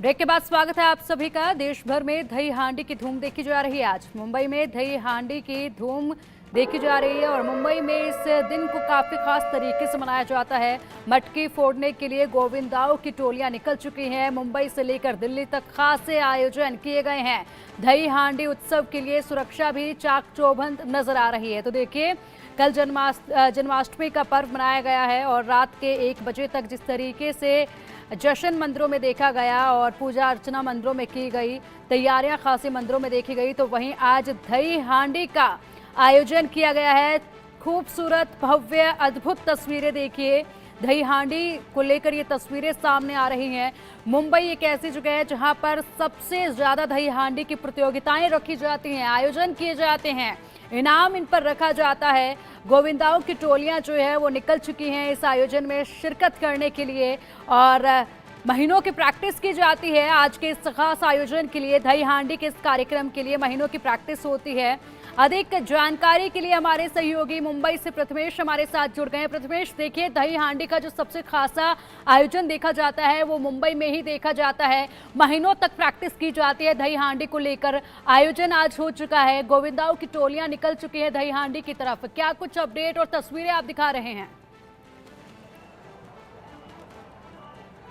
Break के बाद स्वागत है आप सभी का। देश भर में दही हांडी की धूम देखी जा रही है। आज मुंबई में दही हांडी की धूम देखी जा रही है और मुंबई में इस दिन को काफी खास तरीके से मनाया जाता है। मटकी फोड़ने के लिए गोविंदाओं की टोलियां निकल चुकी हैं। मुंबई से लेकर दिल्ली तक खासे आयोजन किए गए हैं। दही हांडी उत्सव के लिए सुरक्षा भी चाक चौबंद नजर आ रही है। तो देखिए, कल जन्माष्टमी का पर्व मनाया गया है और रात के 1 बजे तक जिस तरीके से जश्न मंदिरों में देखा गया और पूजा अर्चना मंदिरों में की गई, तैयारियां खासी मंदिरों में देखी गई, तो वहीं आज दही हांडी का आयोजन किया गया है। खूबसूरत, भव्य, अद्भुत तस्वीरें देखिए। दही हांडी को लेकर ये तस्वीरें सामने आ रही हैं। मुंबई एक ऐसी जगह है जहां पर सबसे ज्यादा दही हांडी की प्रतियोगिताएं रखी जाती हैं, आयोजन किए जाते हैं, इनाम इन पर रखा जाता है। गोविंदाओं की टोलियां जो है वो निकल चुकी हैं इस आयोजन में शिरकत करने के लिए और महीनों की प्रैक्टिस की जाती है। आज के इस खास आयोजन के लिए, दही हांडी के इस कार्यक्रम के लिए महीनों की प्रैक्टिस होती है। अधिक जानकारी के लिए हमारे सहयोगी मुंबई से प्रथमेश हमारे साथ जुड़ गए हैं। प्रथमेश, देखिए, दही हांडी का जो सबसे खासा आयोजन देखा जाता है वो मुंबई में ही देखा जाता है। महीनों तक प्रैक्टिस की जाती है दही हांडी को लेकर। आयोजन आज हो चुका है, गोविंदाओं की टोलियां निकल चुकी है दही हांडी की तरफ। क्या कुछ अपडेट और तस्वीरें आप दिखा रहे हैं?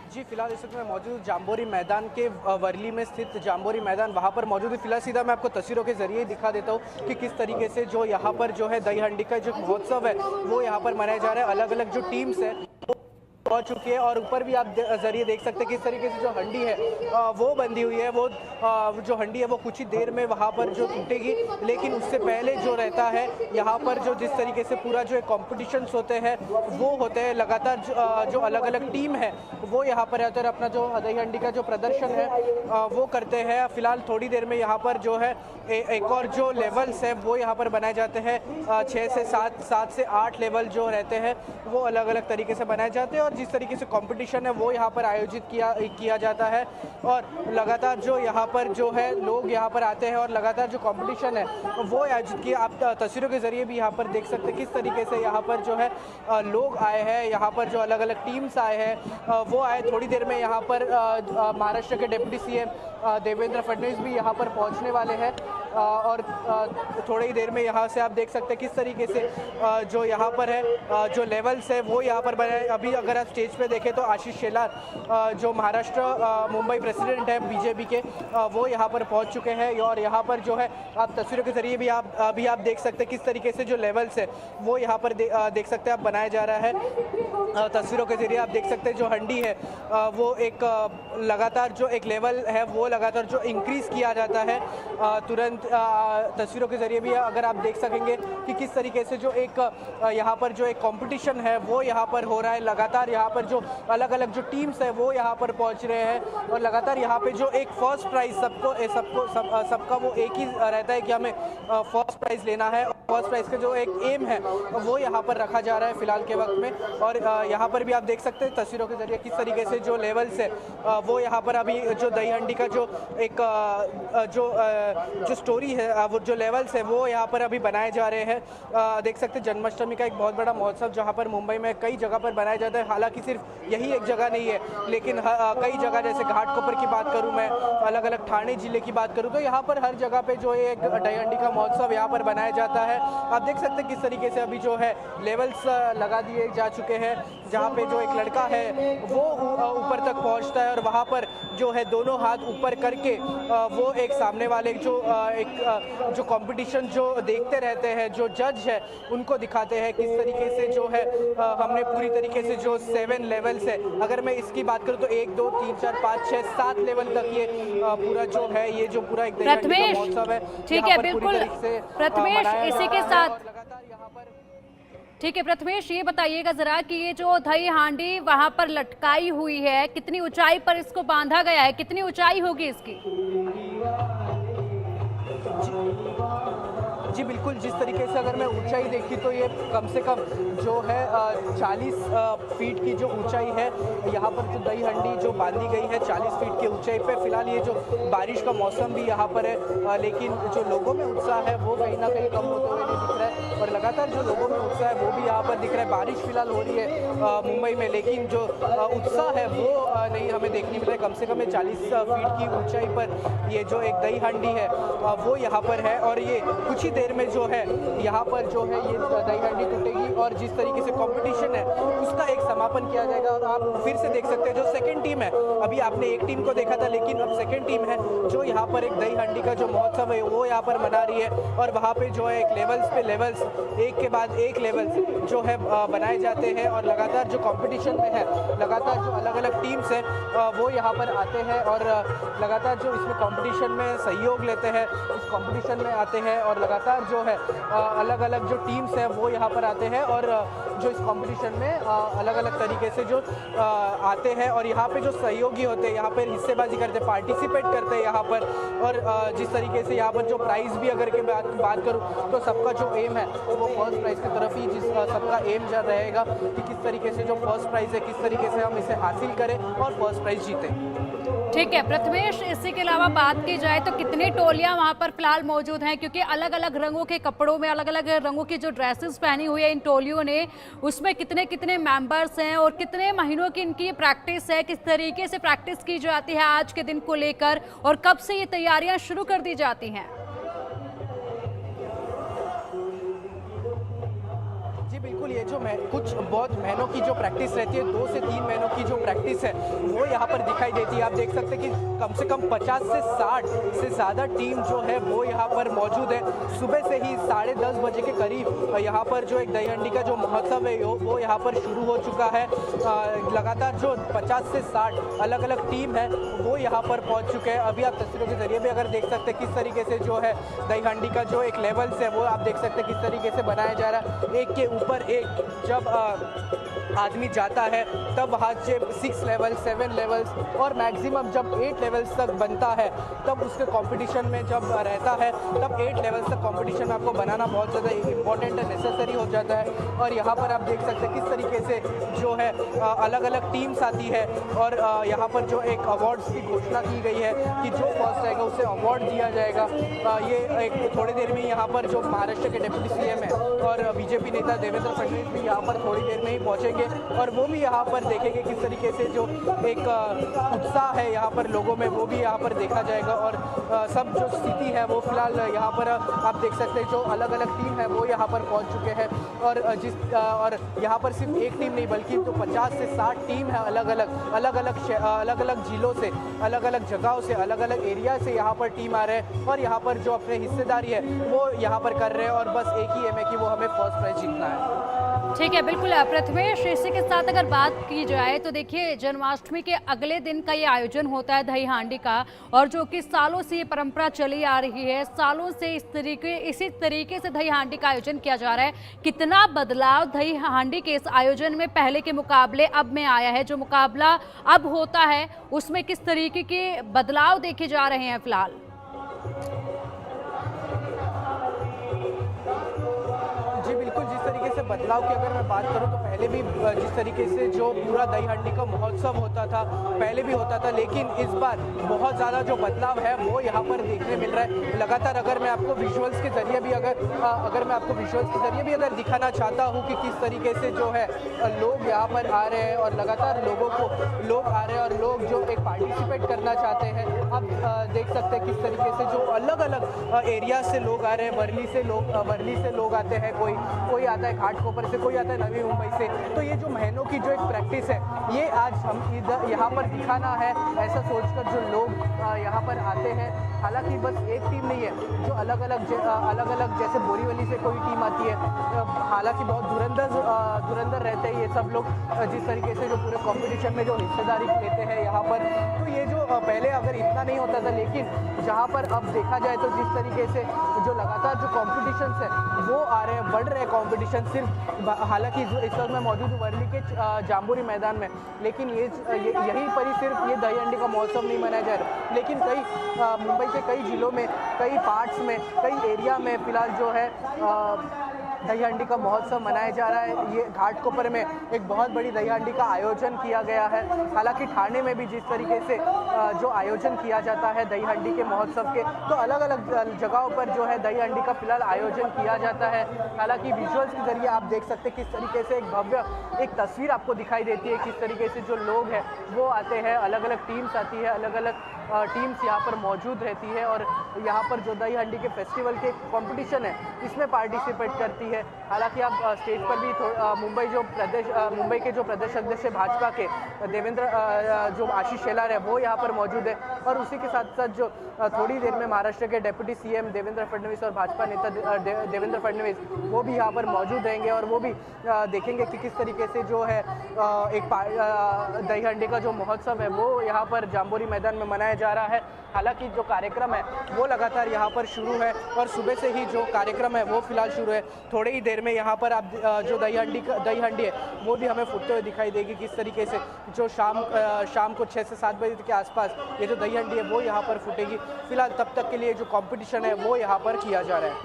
जी, फिलहाल इस वक्त मैं मौजूद जाम्बोरी मैदान के वर्ली में स्थित जाम्बोरी मैदान, वहाँ पर मौजूद है। फिलहाल सीधा मैं आपको तस्वीरों के जरिए ही दिखा देता हूँ कि किस तरीके से जो यहाँ पर जो है दही हांडी का जो महोत्सव है वो यहाँ पर मनाया जा रहा है। अलग अलग जो टीम्स है पहुंच चुकी है और ऊपर भी आप जरिए देख सकते हैं किस तरीके से जो हंडी है वो बंधी हुई है। वो जो हंडी है वो कुछ ही देर में वहाँ पर जो टूटेगी, लेकिन उससे पहले जो रहता है यहाँ पर जो जिस तरीके से पूरा जो कॉम्पिटिशन्स होते हैं वो होते हैं। लगातार जो अलग अलग टीम है वो यहाँ पर आकर अपना जो दही हंडी का जो प्रदर्शन है वो करते हैं। फिलहाल थोड़ी देर में यहाँ पर जो है एक और जो लेवल्स है वो यहाँ पर बनाए जाते हैं। 6 से 7 से 8 लेवल जो रहते हैं वो अलग अलग तरीके से बनाए जाते हैं और जिस तरीके से कंपटीशन है वो यहाँ पर आयोजित किया जाता है। और लगातार जो यहाँ पर जो है लोग यहाँ पर आते हैं और लगातार जो कंपटीशन है वो आयोजित किया। आप तस्वीरों के जरिए भी यहाँ पर देख सकते हैं किस तरीके से यहाँ पर जो है लोग आए हैं। यहाँ पर जो अलग अलग टीम्स आए हैं वो आए। थोड़ी देर में यहाँ पर महाराष्ट्र के डिप्टी सीएम देवेंद्र फडणवीस भी यहाँ पर पहुँचने वाले हैं और थोड़ी ही देर में यहाँ से आप देख सकते हैं किस तरीके से जो यहाँ पर है जो लेवल्स है वो यहाँ पर बनाए। अभी अगर आप स्टेज पे देखें तो आशीष शेलार जो महाराष्ट्र मुंबई प्रेसिडेंट है बीजेपी के, वो यहाँ पर पहुँच चुके हैं और यहाँ पर जो है आप तस्वीरों के जरिए भी आप देख सकते हैं किस तरीके से जो लेवल्स है वो यहाँ पर देख सकते हैं आप बनाया जा रहा है। तस्वीरों के जरिए आप देख सकते हैं जो हंडी है वो एक लगातार जो एक लेवल है वो लगातार जो इंक्रीज किया जाता है तुरंत। तस्वीरों के जरिए भी अगर आप देख सकेंगे कि किस तरीके से जो एक यहाँ पर जो एक कंपटीशन है वो यहाँ पर हो रहा है। लगातार यहाँ पर जो अलग अलग जो टीम्स है वो यहाँ पर पहुँच रहे हैं और लगातार यहाँ पे जो एक फर्स्ट प्राइज सबका वो एक ही रहता है कि हमें फर्स्ट प्राइज लेना है। फर्स्ट प्राइज का जो एक एम है वो यहाँ पर रखा जा रहा है फिलहाल के वक्त में। और यहाँ पर भी आप देख सकते हैं तस्वीरों के जरिए किस तरीके से जो लेवल्स है वो यहाँ पर अभी जो दही हंडी का जो एक जो स्टोरी है वो जो लेवल्स है वो यहाँ पर अभी बनाए जा रहे हैं। देख सकते हैं जन्माष्टमी का एक बहुत बड़ा महोत्सव जहाँ पर मुंबई में कई जगह पर बनाया जाता है। हालांकि सिर्फ यही एक जगह नहीं है, लेकिन कई जगह जैसे घाटकोपर की बात करूँ मैं, अलग अलग ठाणे जिले की बात करूँ तो यहाँ पर हर जगह पे जो है एक दही हंडी का महोत्सव यहाँ पर बनाया जाता है। आप देख सकते हैं किस तरीके से अभी जो है लेवल्स लगा दिए जा चुके हैं जहाँ पे जो एक लड़का है वो ऊपर तक पहुँचता है और वहाँ पर जो है दोनों हाथ ऊपर करके वो एक सामने वाले जो कंपटीशन जो देखते रहते हैं जो जज है उनको दिखाते हैं किस तरीके से जो है हमने पूरी तरीके से जो 7 लेवल्स है, अगर मैं इसकी बात करूं तो 1 2 3 4 5 6 7 लेवल तक ये पूरा जो है ये जो पूरा एक महोत्सव है। ठीक है, बिल्कुल प्रथमेश, इसी के साथ ठीक है प्रथमेश, ये बताइएगा जरा कि ये जो दही हांडी वहां पर लटकाई हुई है, कितनी ऊंचाई पर इसको बांधा गया है, कितनी ऊंचाई होगी इसकी? जी बिल्कुल, जिस तरीके से अगर मैं ऊंचाई देखी तो ये कम से कम जो है 40 फीट की जो ऊंचाई है यहाँ पर जो दही हंडी जो बांधी गई है 40 फीट की ऊंचाई पे। फिलहाल ये जो बारिश का मौसम भी यहाँ पर है, लेकिन जो लोगों में उत्साह है वो कहीं ना कहीं कम होते हुए नहीं दिख रहा है और लगातार जो लोगों में उत्साह है वो भी यहाँ पर दिख रहा है। बारिश फिलहाल हो रही है मुंबई में, लेकिन जो उत्साह है वो नहीं हमें देखने मिल रहा है। कम से कम 40 फीट की ऊंचाई पर ये जो एक दही हांडी है वो यहाँ पर है और ये कुछ ही देर में जो है यहाँ पर जो है ये दही हांडी टूटेगी और जिस तरीके से कंपटीशन है उसका एक समापन किया जाएगा। और आप फिर से देख सकते हैं जो सेकंड टीम है, अभी आपने एक टीम को देखा था लेकिन अब सेकंड टीम है जो यहाँ पर एक दही हांडी का जो महोत्सव है वो यहाँ पर मना रही है और वहाँ पे जो है एक लेवल्स पे लेवल्स एक के बाद एक लेवल्स जो है बनाए जाते हैं और लगातार जो कंपटीशन में है लगातार जो अलग अलग टीम्स हैं वो यहाँ पर आते हैं और लगातार जो इसमें कंपटीशन में सहयोग लेते हैं, इस कंपटीशन में आते हैं और लगातार जो है अलग अलग जो टीम्स हैं वो यहाँ पर आते हैं और जो इस कंपटीशन में अलग अलग तरीके से जो आते हैं और यहाँ पे जो सहयोगी होते हैं यहाँ पर हिस्सेबाजी करते हैं, पार्टिसिपेट करते हैं यहाँ पर। और जिस तरीके से यहाँ पर जो प्राइज़ भी अगर के बात करूँ तो सबका जो एम है वो फर्स्ट प्राइज़ की तरफ ही सबका एम जा रहेगा कि किस तरीके से जो फर्स्ट प्राइज़ है किस तरीके से हम इसे हासिल करें और फर्स्ट प्राइज़ जीतें। ठीक है प्रथमेश, इसी के अलावा बात की जाए तो कितनी टोलियां वहां पर फिलहाल मौजूद हैं, क्योंकि अलग अलग रंगों के कपड़ों में अलग अलग रंगों की जो ड्रेसेस पहनी हुई है इन टोलियों ने, उसमें कितने कितने मेंबर्स हैं और कितने महीनों की इनकी प्रैक्टिस है, किस तरीके से प्रैक्टिस की जाती है आज के दिन को लेकर और कब से ये तैयारियां शुरू कर दी जाती हैं? जी बिल्कुल, ये जो कुछ बहुत महीनों की जो प्रैक्टिस रहती है 2 से 3 महीनों की जो प्रैक्टिस है वो यहाँ पर दिखाई देती है। आप देख सकते हैं कि कम से कम 50 से 60 से ज़्यादा टीम जो है वो यहाँ पर मौजूद है। सुबह से ही 10:30 बजे के करीब यहाँ पर जो एक दही हंडी का जो महोत्सव है वो यहाँ पर शुरू हो चुका है। लगातार जो 50 से 60 अलग अलग टीम है वो यहाँ पर पहुँच चुके हैं। अभी आप तस्वीरों के जरिए भी अगर देख सकते हैं किस तरीके से जो है दही हंडी का जो एक लेवल्स है वो आप देख सकते हैं किस तरीके से बनाया जा रहा है। एक के ऊपर एक जब आदमी जाता है तब वहाँ से 6 लेवल 7 लेवल्स और मैक्सिमम जब 8 लेवल्स तक बनता है तब उसके कंपटीशन में जब रहता है तब 8 लेवल्स तक कंपटीशन आपको बनाना बहुत ज़्यादा इंपॉर्टेंट है, नेसेसरी हो जाता है। और यहाँ पर आप देख सकते हैं किस तरीके से जो है अलग अलग टीम्स आती है और यहाँ पर जो एक अवार्ड्स की घोषणा की गई है कि जो फर्स्ट रहेगा उसे अवार्ड दिया जाएगा। ये एक थोड़ी देर में यहाँ पर जो महाराष्ट्र के डिप्टी सीएम है और बीजेपी नेता देवेंद्र फडणवीस भी यहाँ पर थोड़ी देर में ही पहुँचेंगे और वो भी यहाँ पर देखेंगे किस तरीके से जो एक उत्साह है यहाँ पर लोगों में वो भी यहाँ पर देखा जाएगा। और सब जो स्थिति है वो फिलहाल यहाँ पर आप देख सकते हैं जो अलग अलग टीम है वो यहाँ पर पहुँच चुके हैं और और यहाँ पर सिर्फ एक टीम नहीं बल्कि तो 50 से 60 टीम है अलग अलग जिलों से, अलग अलग जगहों से, अलग अलग एरिया से यहाँ पर टीम आ रहे हैं और यहाँ पर जो अपने हिस्सेदारी है वो यहाँ पर कर रहे हैं और बस एक ही एम है कि वो हमें फर्स्ट प्राइज जीतना है। ठीक है, बिल्कुल प्रथमेश, इसी के साथ अगर बात की जाए तो देखिए जन्माष्टमी के अगले दिन का ये आयोजन होता है दही हांडी का और जो कि सालों से ये परंपरा चली आ रही है, सालों से इसी तरीके से दही हांडी का आयोजन किया जा रहा है। कितना बदलाव दही हांडी के इस आयोजन में पहले के मुकाबले अब में आया है? जो मुकाबला अब होता है उसमें किस तरीके के बदलाव देखे जा रहे हैं फिलहाल? जी बिल्कुल, जिस तरीके से बदलाव की अगर मैं बात करूं तो पहले भी जिस तरीके से जो पूरा दही हांडी का महोत्सव होता था पहले भी होता था, लेकिन इस बार बहुत ज़्यादा जो बदलाव है वो यहाँ पर देखने मिल रहा है। लगातार अगर मैं आपको विजुअल्स के जरिए भी अगर दिखाना चाहता हूँ कि किस तरीके से जो है लोग यहाँ पर आ रहे हैं और लगातार लोग आ रहे हैं और लोग जो एक पार्टिसिपेट करना चाहते हैं। आप देख सकते हैं किस तरीके से जो अलग अलग एरिया से लोग आ रहे हैं। वर्ली से लोग आते हैं, कोई आता है घाटकोपर से, कोई आता है नवी मुंबई से। तो ये जो महीनों की जो एक प्रैक्टिस है ये आज हम इधर यहाँ पर दिखाना है ऐसा सोचकर जो लोग यहाँ पर आते हैं। हालांकि बस एक टीम नहीं है, जो अलग अलग जैसे बोरीवली से कोई टीम आती है, हालांकि बहुत धुरंधर रहते हैं ये सब लोग जिस तरीके से जो पूरे कंपटीशन में जो हिस्सेदारी लेते हैं यहाँ पर। तो ये जो पहले अगर इतना नहीं होता था, लेकिन जहाँ पर अब देखा जाए तो जिस तरीके से जो लगातार जो कॉम्पिटिशन्स है वो आ रहे हैं, बढ़ रहे हैं कॉम्पिटिशन। सिर्फ हालांकि इस वक्त मैं मौजूद हूँ वर्ली के जाम्बोरी मैदान में, लेकिन यहीं पर ही सिर्फ ये दही हांडी का महोत्सव नहीं मनाया जा रहा, लेकिन कई मुंबई के कई जिलों में, कई पार्ट्स में, कई एरिया में फिलहाल जो है दही हांडी का महोत्सव मनाया जा रहा है। ये घाटकोपर में एक बहुत बड़ी दही हांडी का आयोजन किया गया है। हालांकि ठाणे में भी जिस तरीके से जो आयोजन किया जाता है दही हांडी के महोत्सव के, तो अलग अलग जगहों पर जो है दही हांडी का फिलहाल आयोजन किया जाता है। हालांकि विजुअल्स के जरिए आप देख सकते हैं किस तरीके से एक भव्य एक तस्वीर आपको दिखाई देती है, किस तरीके से जो लोग हैं वो आते हैं, अलग अलग टीम्स आती है, अलग अलग टीम्स यहाँ पर मौजूद रहती है और यहाँ पर जो दही हांडी के फेस्टिवल के कंपटीशन है इसमें पार्टिसिपेट करती है। हालांकि आप स्टेज पर भी मुंबई के जो प्रदेश अध्यक्ष भाजपा के देवेंद्र जो आशीष शेलार है वो यहाँ पर मौजूद है, और उसी के साथ साथ जो थोड़ी देर में महाराष्ट्र के डेप्यूटी सीएम देवेंद्र फडणवीस और भाजपा नेता देवेंद्र फडणवीस वो भी यहाँ पर मौजूद रहेंगे और वो भी देखेंगे कि किस तरीके से जो है एक दही हांडी का जो महोत्सव है वो यहाँ पर जाम्बोरी मैदान में मनाया जा रहा है। हालांकि जो कार्यक्रम है वो लगातार यहाँ पर शुरू है और सुबह से ही जो कार्यक्रम है वो फिलहाल शुरू है। थोड़ी ही देर में यहाँ पर आप जो दही हांडी है वो भी हमें फूटते हुए दिखाई देगी। किस तरीके से जो शाम को 6 से 7 बजे के आसपास ये जो दही हांडी है वो यहाँ पर फूटेगी। फिलहाल तब तक के लिए जो कंपटीशन है वो यहाँ पर किया जा रहा है।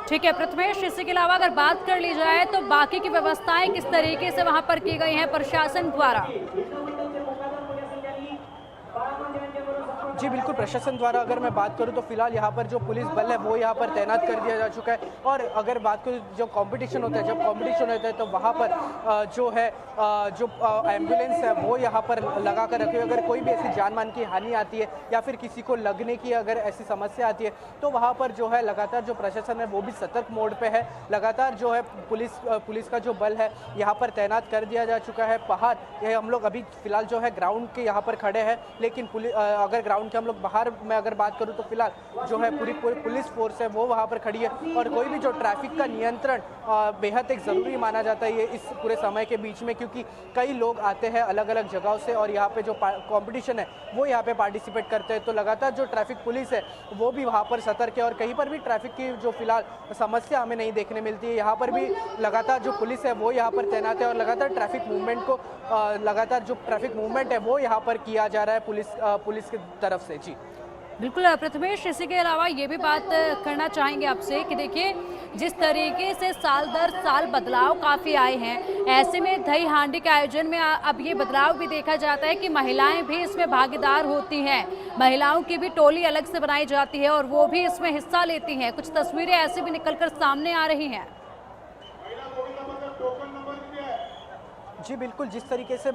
ठीक है प्रथमेश, इसी के अलावा अगर बात कर ली जाए तो बाकी की व्यवस्थाएं किस तरीके से वहां पर की गई हैं प्रशासन द्वारा? जी बिल्कुल, प्रशासन द्वारा अगर मैं बात करूं तो फिलहाल यहाँ पर जो पुलिस बल है वो यहाँ पर तैनात कर दिया जा चुका है। और अगर बात करूं जो कंपटीशन होता है, जब कंपटीशन होता है तो वहाँ पर जो है जो एम्बुलेंस है वो यहाँ पर लगा कर रखी हुई। अगर कोई भी ऐसी जान मान की हानि आती है या फिर किसी को लगने की अगर ऐसी समस्या आती है तो वहाँ पर जो है लगातार जो प्रशासन है वो भी सतर्क मोड पे है। लगातार जो है पुलिस का जो बल है यहाँ पर तैनात कर दिया जा चुका है। बाहर ये हम लोग अभी फिलहाल जो है ग्राउंड के यहाँ पर खड़े हैं, लेकिन अगर ग्राउंड के हम लोग बाहर में अगर बात करूं तो फिलहाल जो है पूरी पुलिस फोर्स है वो वहाँ पर खड़ी है। और कोई भी जो ट्रैफिक का नियंत्रण बेहद एक ज़रूरी माना जाता है ये इस पूरे समय के बीच में, क्योंकि कई लोग आते हैं अलग अलग जगहों से और यहाँ पे जो कंपटीशन है वो यहाँ पे पार्टिसिपेट करते हैं। तो लगातार जो ट्रैफिक पुलिस है वो भी वहाँ पर सतर्क है और कहीं पर भी ट्रैफिक की जो फिलहाल समस्या हमें नहीं देखने मिलती है। यहाँ पर भी लगातार जो पुलिस है वो यहाँ पर तैनात है और लगातार ट्रैफिक मूवमेंट है वो यहाँ पर किया जा रहा है पुलिस की तरफ से। जी बिल्कुल प्रथमेश, इसी के अलावा ये भी बात करना चाहेंगे आपसे कि देखिए जिस तरीके से साल दर साल बदलाव काफ़ी आए हैं, ऐसे में दही हांडी के आयोजन में अब ये बदलाव भी देखा जाता है कि महिलाएं भी इसमें भागीदार होती हैं। महिलाओं की भी टोली अलग से बनाई जाती है और वो भी इसमें हिस्सा लेती हैं। कुछ तस्वीरें ऐसी भी निकलकर सामने आ रही हैं। जी बिल्कुल, जिस तरीके से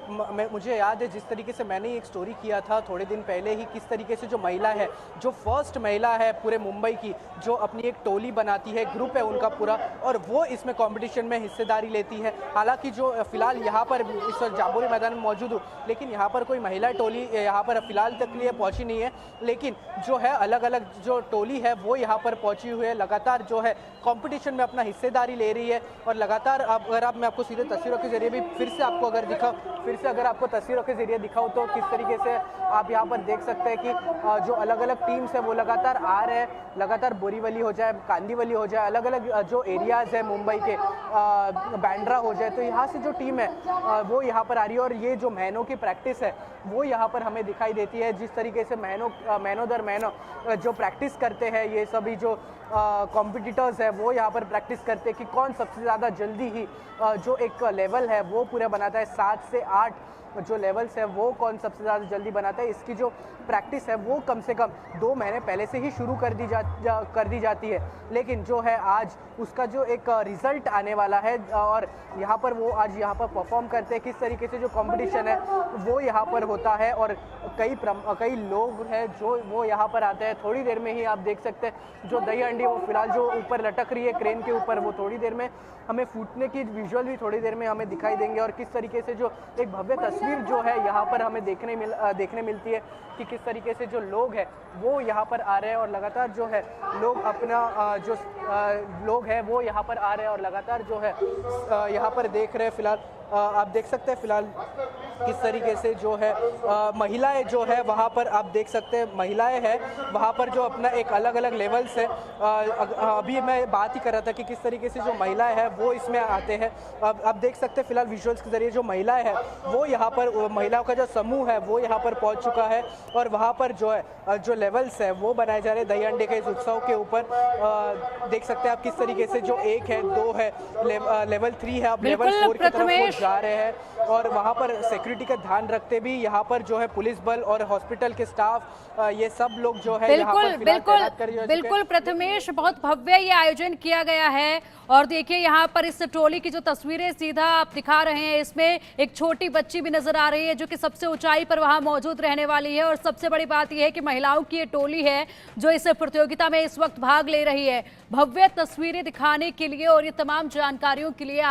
मुझे याद है, जिस तरीके से मैंने एक स्टोरी किया था थोड़े दिन पहले ही, किस तरीके से जो महिला है, जो फर्स्ट महिला है पूरे मुंबई की, जो अपनी एक टोली बनाती है, ग्रुप है उनका पूरा, और वो इसमें कंपटीशन में हिस्सेदारी लेती है। हालांकि जो फिलहाल यहाँ पर इस वक्त जाम्बोरी मैदान में मौजूद हूँ, लेकिन यहाँ पर कोई महिला टोली यहाँ पर फिलहाल तक लिए पहुँची नहीं है, लेकिन जो है अलग अलग जो टोली है वो यहाँ पर पहुँची हुई है, लगातार जो है कंपटीशन में अपना हिस्सेदारी ले रही है। और लगातार मैं आपको सीधे तस्वीरों के जरिए भी फिर से अगर आपको तस्वीरों के जरिए दिखाऊं तो किस तरीके से आप यहाँ पर देख सकते हैं कि जो अलग अलग टीम्स है वो लगातार आ रहे हैं। लगातार बोरीवली हो जाए, कांदिवली हो जाए, अलग अलग जो एरियाज़ है मुंबई के, बांद्रा हो जाए, तो यहाँ से जो टीम है वो यहाँ पर आ रही है। और ये जो महीनों की प्रैक्टिस है वो यहाँ पर हमें दिखाई देती है। जिस तरीके से महीनों दर महीनों जो प्रैक्टिस करते हैं ये सभी जो कॉम्पिटिटर्स है वो यहाँ पर प्रैक्टिस करते हैं कि कौन सबसे ज़्यादा जल्दी ही जो एक लेवल है वो पूरा बनाता है। 7 से 8 जो लेवल्स है वो कौन सबसे ज़्यादा जल्दी बनाता है, इसकी जो प्रैक्टिस है वो कम से कम 2 महीने पहले से ही शुरू कर दी जाती है। लेकिन जो है आज उसका जो एक रिज़ल्ट आने वाला है और यहाँ पर वो आज यहाँ पर परफॉर्म करते हैं। किस तरीके से जो कंपटीशन है वो यहाँ पर होता है और कई लोग हैं जो वो यहाँ पर आते हैं। थोड़ी देर में ही आप देख सकते हैं जो दही हांडी वो फिलहाल जो ऊपर लटक रही है क्रेन के ऊपर, वो थोड़ी देर में हमें फूटने की विजुअल भी थोड़ी देर में हमें दिखाई देंगे। और किस तरीके से जो एक भव्य तस्वीर जो है यहाँ पर हमें देखने मिलती है कि किस तरीके से जो लोग हैं वो यहाँ पर आ रहे हैं और लगातार जो है लोग अपना जो लोग हैं वो यहाँ पर आ रहे हैं और लगातार जो है यहाँ पर देख रहे हैं। फिलहाल आप देख सकते हैं फिलहाल किस तरीके से जो है महिलाएं जो है वहाँ पर आप देख सकते हैं, महिलाएं हैं वहाँ पर जो अपना एक अलग अलग लेवल्स है। अभी मैं बात ही कर रहा था कि किस तरीके से जो महिलाएं हैं वो इसमें आते हैं। अब देख सकते हैं फिलहाल विजुअल्स के जरिए जो महिलाएं हैं वो यहाँ पर, महिलाओं का जो समूह है वो यहाँ पर पहुँच चुका है और वहाँ पर जो है जो लेवल्स है वो बनाए जा रहे हैं दही हांडी के इस उत्सव के ऊपर। देख सकते हैं आप किस तरीके से जो 1 है, 2 है, लेवल 3 है, अब लेवल 4 की तरफ वो जा रहे हैं और वहाँ पर सिक्योरिटी का ध्यान रखते भी यहाँ पर जो है पुलिस बल और हॉस्पिटल के स्टाफ ये सब लोग जो है यहाँ पर फिलहाल तैनात कर चुके हैं। बिल्कुल प्रथमेश, बहुत भव्य ये आयोजन किया गया है और देखिए यहाँ पर इस टोली की जो तस्वीरें सीधा आप दिखा रहे हैं, इसमें एक छोटी बच्ची भी नजर आ रही है जो कि सबसे ऊंचाई पर वहां मौजूद रहने वाली है। और सबसे बड़ी बात यह है कि महिलाओं की ये टोली है जो इस प्रतियोगिता में इस वक्त भाग ले रही है। भव्य तस्वीरें दिखाने के लिए और ये तमाम जानकारियों के लिए आप